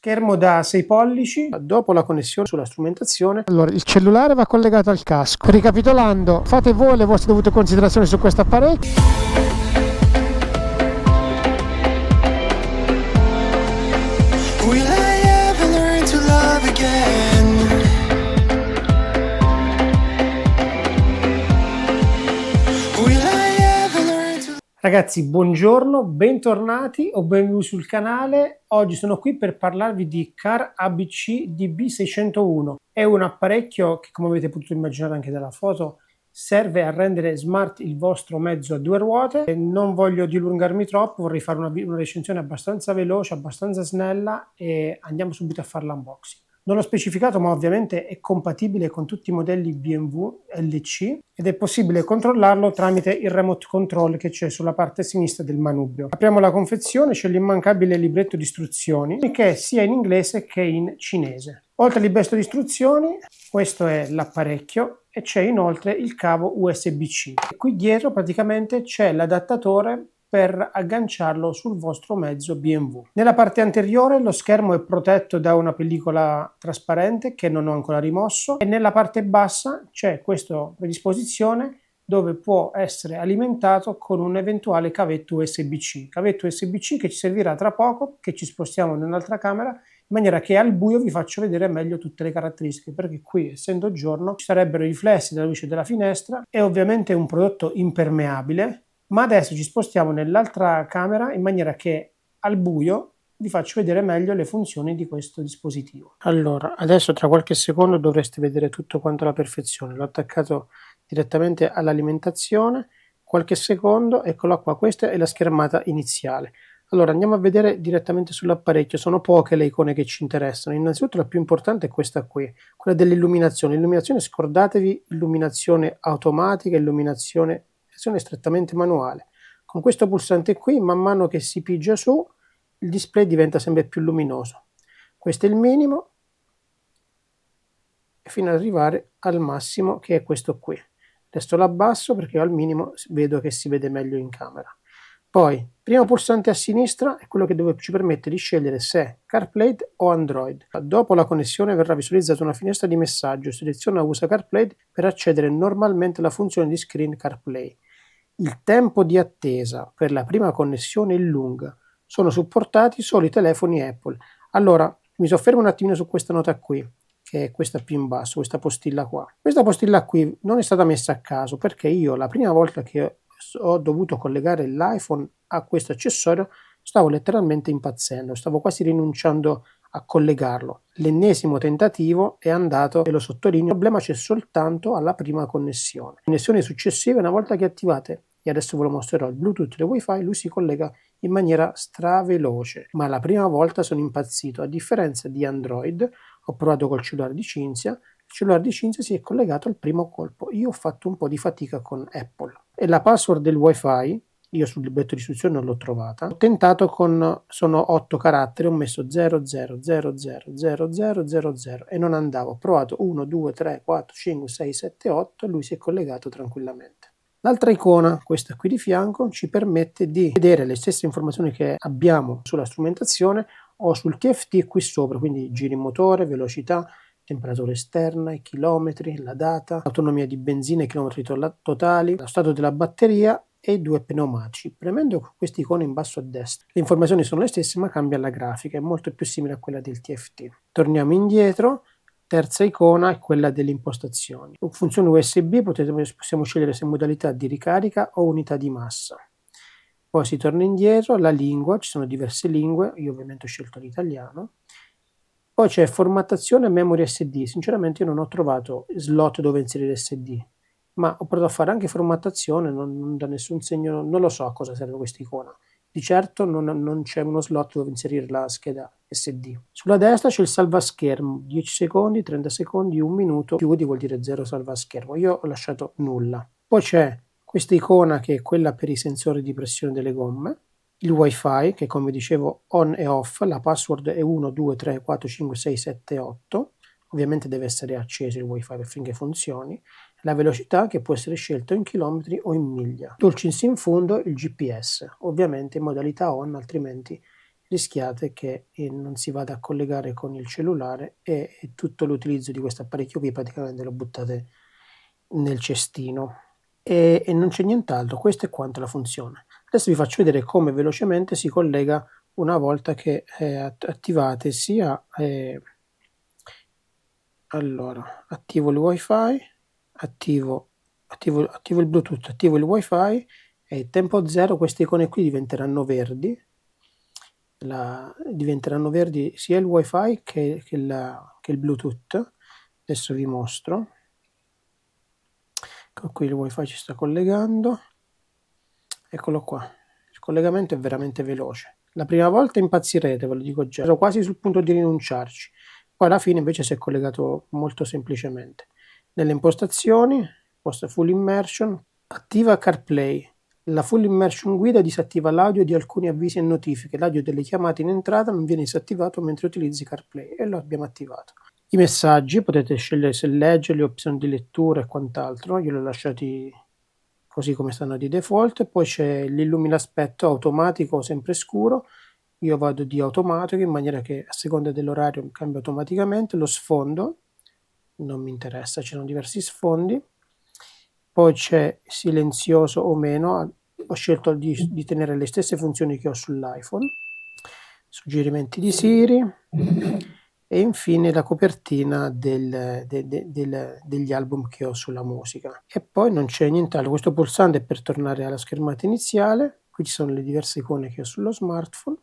Schermo da 6 pollici, dopo la connessione sulla strumentazione. Allora, il cellulare va collegato al casco. Ricapitolando, fate voi le vostre dovute considerazioni su questo apparecchio. Will I ever learn to love again? Will I ever learn to... Ragazzi, buongiorno, bentornati o benvenuti sul canale. Oggi sono qui per parlarvi di Car ABC DB601. È un apparecchio che, come avete potuto immaginare anche dalla foto, serve a rendere smart il vostro mezzo a due ruote. Non voglio dilungarmi troppo, vorrei fare una recensione abbastanza veloce, abbastanza snella e andiamo subito a fare l'unboxing. Non l'ho specificato, ma ovviamente è compatibile con tutti i modelli BMW LC ed è possibile controllarlo tramite il remote control che c'è sulla parte sinistra del manubrio. Apriamo la confezione, c'è l'immancabile libretto di istruzioni che è sia in inglese che in cinese. Oltre al libretto di istruzioni, questo è l'apparecchio e c'è inoltre il cavo USB-C. Qui dietro praticamente c'è l'adattatore per agganciarlo sul vostro mezzo BMW. Nella parte anteriore lo schermo è protetto da una pellicola trasparente che non ho ancora rimosso e nella parte bassa c'è questa predisposizione dove può essere alimentato con un eventuale cavetto USB-C. Cavetto USB-C che ci servirà tra poco, che ci spostiamo nell'altra camera, in maniera che al buio vi faccio vedere meglio tutte le caratteristiche, perché qui, essendo giorno, ci sarebbero i riflessi della luce della finestra. È ovviamente un prodotto impermeabile, ma adesso ci spostiamo nell'altra camera in maniera che al buio vi faccio vedere meglio le funzioni di questo dispositivo. Allora, adesso tra qualche secondo dovreste vedere tutto quanto alla perfezione. L'ho attaccato direttamente all'alimentazione, qualche secondo, eccola qua, questa è la schermata iniziale. Allora andiamo a vedere direttamente sull'apparecchio, sono poche le icone che ci interessano. Innanzitutto la più importante è questa qui, quella dell'illuminazione. Illuminazione, scordatevi illuminazione automatica, illuminazione strettamente manuale. Con questo pulsante qui, man mano che si pigia su, il display diventa sempre più luminoso. Questo è il minimo, fino ad arrivare al massimo, che è questo qui. Adesso l'abbasso perché al minimo vedo che si vede meglio in camera. Poi, primo pulsante a sinistra è quello che ci permette di scegliere se CarPlay o Android. Dopo la connessione verrà visualizzata una finestra di messaggio. Seleziona Usa CarPlay per accedere normalmente alla funzione di Screen CarPlay. Il tempo di attesa per la prima connessione è lunga. Sono supportati solo i telefoni Apple. Allora, mi soffermo un attimino su questa nota qui, che è questa più in basso, questa postilla qua. Questa postilla qui non è stata messa a caso perché io la prima volta che ho dovuto collegare l'iPhone a questo accessorio stavo letteralmente impazzendo, stavo quasi rinunciando a collegarlo. L'ennesimo tentativo è andato, e lo sottolineo, il problema c'è soltanto alla prima connessione. Connessioni successive, una volta che attivate, e adesso ve lo mostrerò, il Bluetooth e il Wi-Fi, lui si collega in maniera straveloce, ma la prima volta sono impazzito. A differenza di Android, ho provato col cellulare di Cinzia, il cellulare di Cinzia si è collegato al primo colpo. Io ho fatto un po' di fatica con Apple. E la password del Wi-Fi, io sul libretto di istruzioni non l'ho trovata, ho tentato sono 8 caratteri, ho messo 00000000 e non andavo, ho provato 1, 2, 3, 4, 5, 6, 7, 8 e lui si è collegato tranquillamente. L'altra icona, questa qui di fianco, ci permette di vedere le stesse informazioni che abbiamo sulla strumentazione o sul TFT qui sopra, quindi giri motore, velocità, temperatura esterna, i chilometri, la data, autonomia di benzina, i chilometri totali, lo stato della batteria e i due pneumatici. Premendo queste icone in basso a destra, le informazioni sono le stesse ma cambia la grafica, è molto più simile a quella del TFT. Torniamo indietro. Terza icona è quella delle impostazioni. Funzione USB, possiamo scegliere se modalità di ricarica o unità di massa. Poi si torna indietro, la lingua, ci sono diverse lingue, io ovviamente ho scelto l'italiano. Poi c'è formattazione e memory SD. Sinceramente io non ho trovato slot dove inserire SD, ma ho provato a fare anche formattazione, non da nessun segno, non lo so a cosa serve questa icona. Di certo non c'è uno slot dove inserire la scheda SD. Sulla destra c'è il salvaschermo, 10 secondi, 30 secondi, 1 minuto, chiudi vuol dire 0 salvaschermo. Io ho lasciato nulla. Poi c'è questa icona che è quella per i sensori di pressione delle gomme, il Wi-Fi che come dicevo on e off, la password è 1, 2, 3, 4, 5, 6, 7, 8. Ovviamente deve essere acceso il Wi-Fi affinché funzioni. La velocità che può essere scelta in chilometri o in miglia. Tooltips in fondo il GPS, ovviamente in modalità on, altrimenti rischiate che non si vada a collegare con il cellulare e tutto l'utilizzo di questo apparecchio qui praticamente lo buttate nel cestino. E non c'è nient'altro, questo è quanto la funzione. Adesso vi faccio vedere come velocemente si collega una volta che attivate sia allora attivo il wifi, attivo il bluetooth, attivo il wifi e tempo zero queste icone qui diventeranno verdi, diventeranno verdi sia il wifi che il bluetooth. Adesso vi mostro. Ecco qui il wifi ci sta collegando, eccolo qua, il collegamento è veramente veloce. La prima volta impazzirete, ve lo dico già, ero quasi sul punto di rinunciarci, poi alla fine invece si è collegato molto semplicemente. Nelle impostazioni, posta full immersion, attiva CarPlay, la full immersion guida disattiva l'audio di alcuni avvisi e notifiche, l'audio delle chiamate in entrata non viene disattivato mentre utilizzi CarPlay e lo abbiamo attivato. I messaggi potete scegliere se leggerli, opzioni di lettura e quant'altro, io li ho lasciati così come stanno di default. Poi c'è l'illuminaspetto automatico sempre scuro, io vado di automatico in maniera che a seconda dell'orario cambia automaticamente. Lo sfondo non mi interessa, ci sono diversi sfondi. Poi c'è silenzioso o meno, ho scelto di tenere le stesse funzioni che ho sull'iPhone, suggerimenti di Siri e infine la copertina degli album che ho sulla musica. E poi non c'è nient'altro, questo pulsante è per tornare alla schermata iniziale, qui ci sono le diverse icone che ho sullo smartphone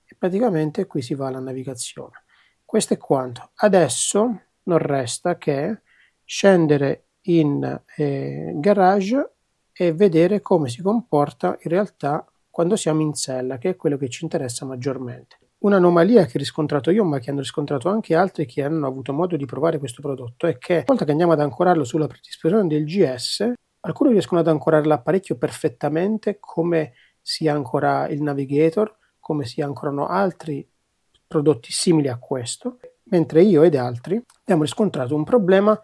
e praticamente qui si va alla navigazione. Questo è quanto. Adesso non resta che scendere in garage e vedere come si comporta in realtà quando siamo in sella, che è quello che ci interessa maggiormente. Un'anomalia che ho riscontrato io, ma che hanno riscontrato anche altri che hanno avuto modo di provare questo prodotto, è che una volta che andiamo ad ancorarlo sulla predisposizione del GS, alcuni riescono ad ancorare l'apparecchio perfettamente come si ancora il Navigator, come si ancorano altri prodotti simili a questo, mentre io ed altri abbiamo riscontrato un problema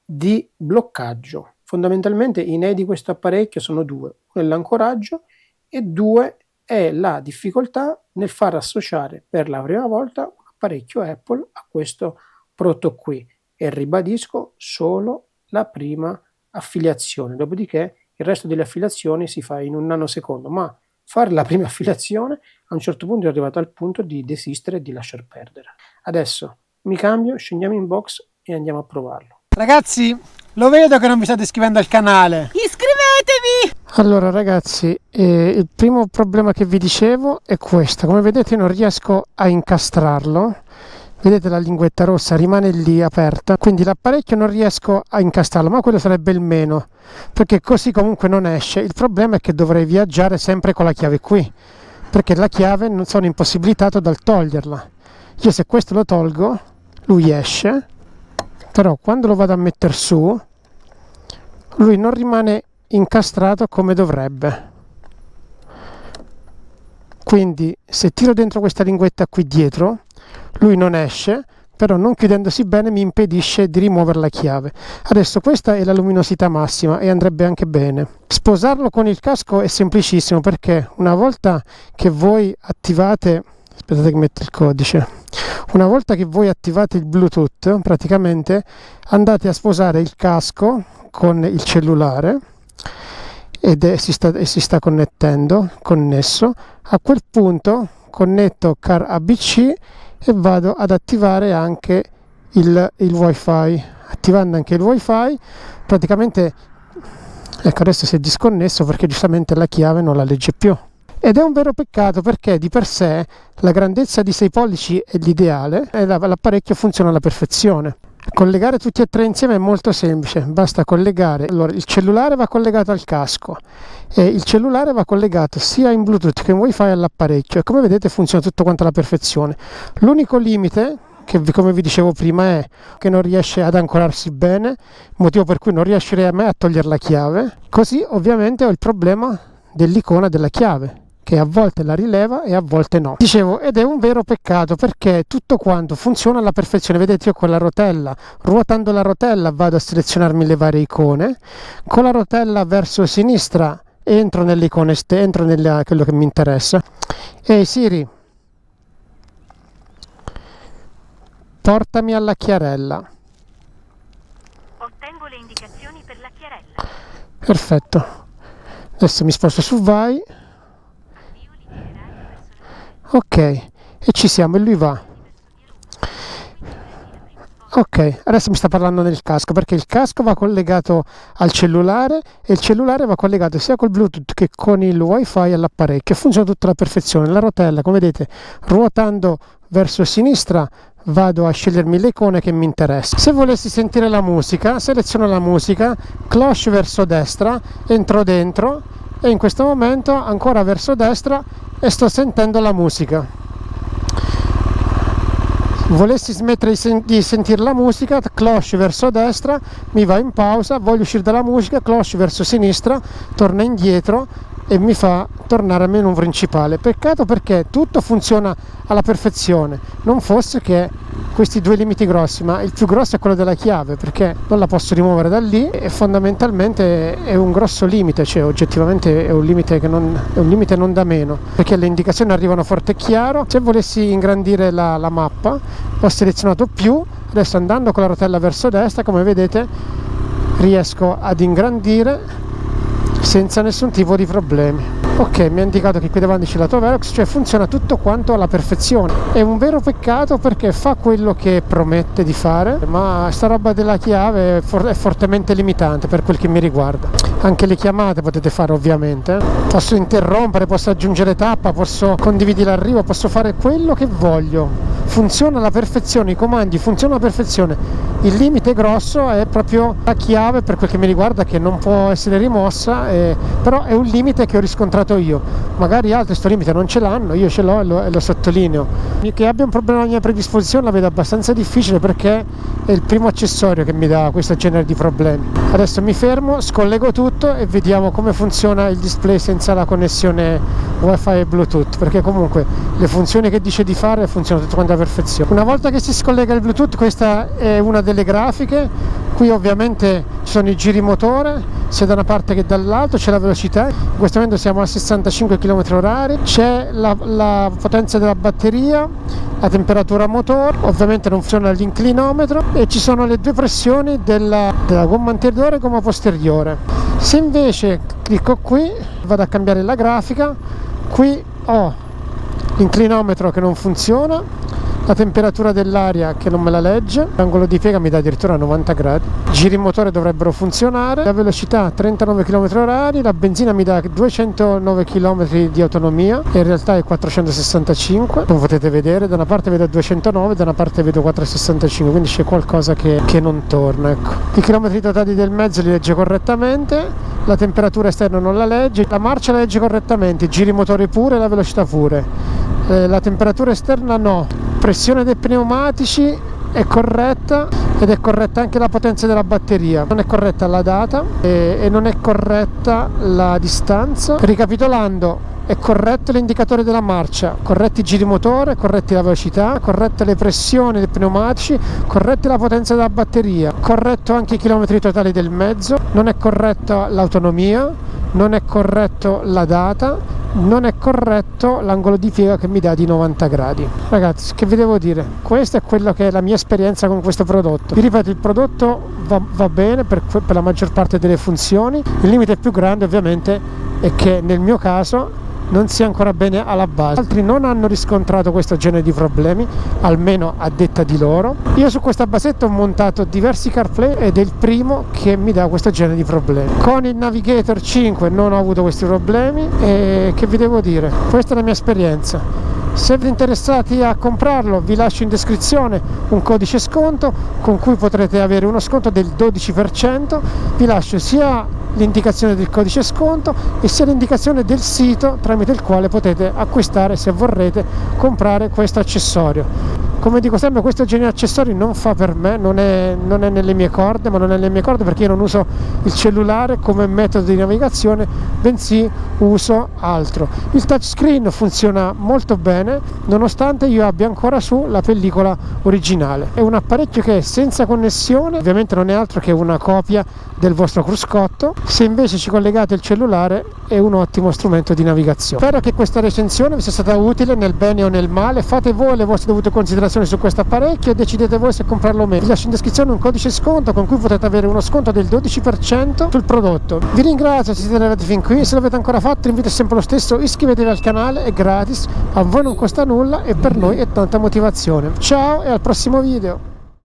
di bloccaggio. Fondamentalmente i nei di questo apparecchio sono due: uno è l'ancoraggio e due è la difficoltà nel far associare per la prima volta un apparecchio Apple a questo prodotto qui, e ribadisco solo la prima affiliazione, dopodiché il resto delle affiliazioni si fa in un nanosecondo, ma fare la prima affiliazione a un certo punto è arrivato al punto di desistere e di lasciar perdere. Adesso mi cambio, scendiamo in box e andiamo a provarlo. Ragazzi, lo vedo che non vi state iscrivendo al canale. Iscrivetevi! Allora ragazzi, il primo problema che vi dicevo è questo. Come vedete non riesco a incastrarlo. Vedete la linguetta rossa rimane lì aperta, quindi l'apparecchio non riesco a incastrarlo, ma quello sarebbe il meno, perché così comunque non esce. Il problema è che dovrei viaggiare sempre con la chiave qui, perché la chiave non sono impossibilitato dal toglierla. Io se questo lo tolgo, lui esce, però quando lo vado a mettere su, lui non rimane incastrato come dovrebbe. Quindi se tiro dentro questa linguetta qui dietro, lui non esce, però non chiudendosi bene mi impedisce di rimuovere la chiave. Adesso questa è la luminosità massima e andrebbe anche bene. Sposarlo con il casco è semplicissimo, perché una volta che voi attivate, aspettate che metto il codice, una volta che voi attivate il Bluetooth, praticamente andate a sposare il casco con il cellulare si sta connesso. A quel punto connetto Car ABC e vado ad attivare anche il wifi. Attivando anche il wifi, praticamente, ecco, adesso si è disconnesso perché giustamente la chiave non la legge più. Ed è un vero peccato, perché di per sé la grandezza di 6 pollici è l'ideale e l'apparecchio funziona alla perfezione. Collegare tutti e tre insieme è molto semplice, basta collegare. Allora, il cellulare va collegato al casco e il cellulare va collegato sia in Bluetooth che in Wi-Fi all'apparecchio, e come vedete funziona tutto quanto alla perfezione. L'unico limite, che come vi dicevo prima, è che non riesce ad ancorarsi bene, motivo per cui non riuscirei a me a togliere la chiave. Così ovviamente ho il problema dell'icona della chiave, che a volte la rileva e a volte no. Dicevo, ed è un vero peccato, perché tutto quanto funziona alla perfezione. Vedete, io con la rotella, ruotando la rotella vado a selezionarmi le varie icone, con la rotella verso sinistra entro nelle icone, entro nella quello che mi interessa. E Siri, portami alla Chiarella. Ottengo le indicazioni per la Chiarella. Perfetto. Adesso mi sposto su vai. Avvio l'itinerario verso la Ok, e ci siamo, e lui va. Ok, adesso mi sta parlando del casco, perché il casco va collegato al cellulare e il cellulare va collegato sia col Bluetooth che con il wifi all'apparecchio. Funziona tutto alla perfezione. La rotella, come vedete, ruotando verso sinistra vado a scegliermi le icone che mi interessano. Se volessi sentire la musica, seleziono la musica, cloche verso destra, entro dentro e in questo momento ancora verso destra e sto sentendo la musica. Volessi smettere di sentire la musica, cloche verso destra, mi va in pausa, voglio uscire dalla musica, cloche verso sinistra, torna indietro e mi fa tornare al menu principale. Peccato perché tutto funziona alla perfezione, non fosse che questi due limiti grossi, ma il più grosso è quello della chiave, perché non la posso rimuovere da lì e fondamentalmente è un grosso limite, cioè oggettivamente è un limite non da meno, perché le indicazioni arrivano forte e chiaro. Se volessi ingrandire la mappa ho selezionato più, adesso andando con la rotella verso destra, come vedete, riesco ad ingrandire senza nessun tipo di problemi. Ok, mi ha indicato che qui davanti c'è la lato Velox, cioè funziona tutto quanto alla perfezione. È un vero peccato perché fa quello che promette di fare, ma sta roba della chiave è fortemente limitante per quel che mi riguarda. Anche le chiamate potete fare ovviamente, posso interrompere, posso aggiungere tappa, posso condividere l'arrivo, posso fare quello che voglio. Funziona alla perfezione, i comandi funzionano alla perfezione. Il limite grosso è proprio la chiave per quel che mi riguarda, che non può essere rimossa, però è un limite che ho riscontrato io. Magari altri sto limite non ce l'hanno, io ce l'ho e lo sottolineo. Che abbia un problema alla mia predisposizione la vedo abbastanza difficile, perché è il primo accessorio che mi dà questo genere di problemi. Adesso mi fermo, scollego tutto e vediamo come funziona il display senza la connessione wifi e bluetooth, perché comunque le funzioni che dice di fare funzionano tutte quante a perfezione. Una volta che si scollega il bluetooth, questa è una delle grafiche. Qui ovviamente ci sono i giri motore sia da una parte che dall'altra, c'è la velocità, in questo momento siamo a 65 km/h, c'è la potenza della batteria, la temperatura motore, ovviamente non funziona l'inclinometro, e ci sono le due pressioni della gomma anteriore e gomma posteriore. Se invece clicco qui, vado a cambiare la grafica, qui ho l'inclinometro che non funziona, la temperatura dell'aria che non me la legge, l'angolo di piega mi dà addirittura 90 gradi, i giri motore dovrebbero funzionare, la velocità 39 km/h, la benzina mi dà 209 km di autonomia e in realtà è 465, come potete vedere, da una parte vedo 209, da una parte vedo 465, quindi c'è qualcosa che non torna, ecco. I chilometri totali del mezzo li legge correttamente, la temperatura esterna non la legge, la marcia la legge correttamente, i giri motori pure, la velocità pure, la temperatura esterna no, pressione dei pneumatici è corretta ed è corretta anche la potenza della batteria, non è corretta la data e non è corretta la distanza. Ricapitolando, è corretto l'indicatore della marcia, corretti i giri motore, corretti la velocità, corrette le pressioni dei pneumatici, corretta la potenza della batteria, corretto anche i chilometri totali del mezzo, non è corretta l'autonomia, non è corretto la data, non è corretto l'angolo di piega che mi dà di 90 gradi. Ragazzi, che vi devo dire? Questa è quella che è la mia esperienza con questo prodotto. Vi ripeto, il prodotto va bene per la maggior parte delle funzioni. Il limite più grande ovviamente è che nel mio caso non sia ancora bene alla base. Altri non hanno riscontrato questo genere di problemi, almeno a detta di loro. Io su questa basetta ho montato diversi CarPlay ed è il primo che mi dà questo genere di problemi. Con il Navigator 5 non ho avuto questi problemi e che vi devo dire? Questa è la mia esperienza. Se siete interessati a comprarlo, vi lascio in descrizione un codice sconto con cui potrete avere uno sconto del 12%. Vi lascio sia l'indicazione del codice sconto e sia l'indicazione del sito tramite il quale potete acquistare, se vorrete comprare questo accessorio. Come dico sempre, questo genere di accessori non fa per me, non è nelle mie corde, ma non è nelle mie corde perché io non uso il cellulare come metodo di navigazione, bensì uso altro. Il touchscreen funziona molto bene, nonostante io abbia ancora su la pellicola originale. È un apparecchio che è senza connessione, ovviamente non è altro che una copia del vostro cruscotto. Se invece ci collegate il cellulare è un ottimo strumento di navigazione. Spero che questa recensione vi sia stata utile nel bene o nel male, fate voi le vostre dovute considerazioni informazioni su questo apparecchio e decidete voi se comprarlo o meno. Vi lascio in descrizione un codice sconto con cui potete avere uno sconto del 12% sul prodotto. Vi ringrazio se siete arrivati fin qui, se l'avete ancora fatto l'invito è sempre lo stesso, iscrivetevi al canale, è gratis, a voi non costa nulla e per noi è tanta motivazione. Ciao e al prossimo video!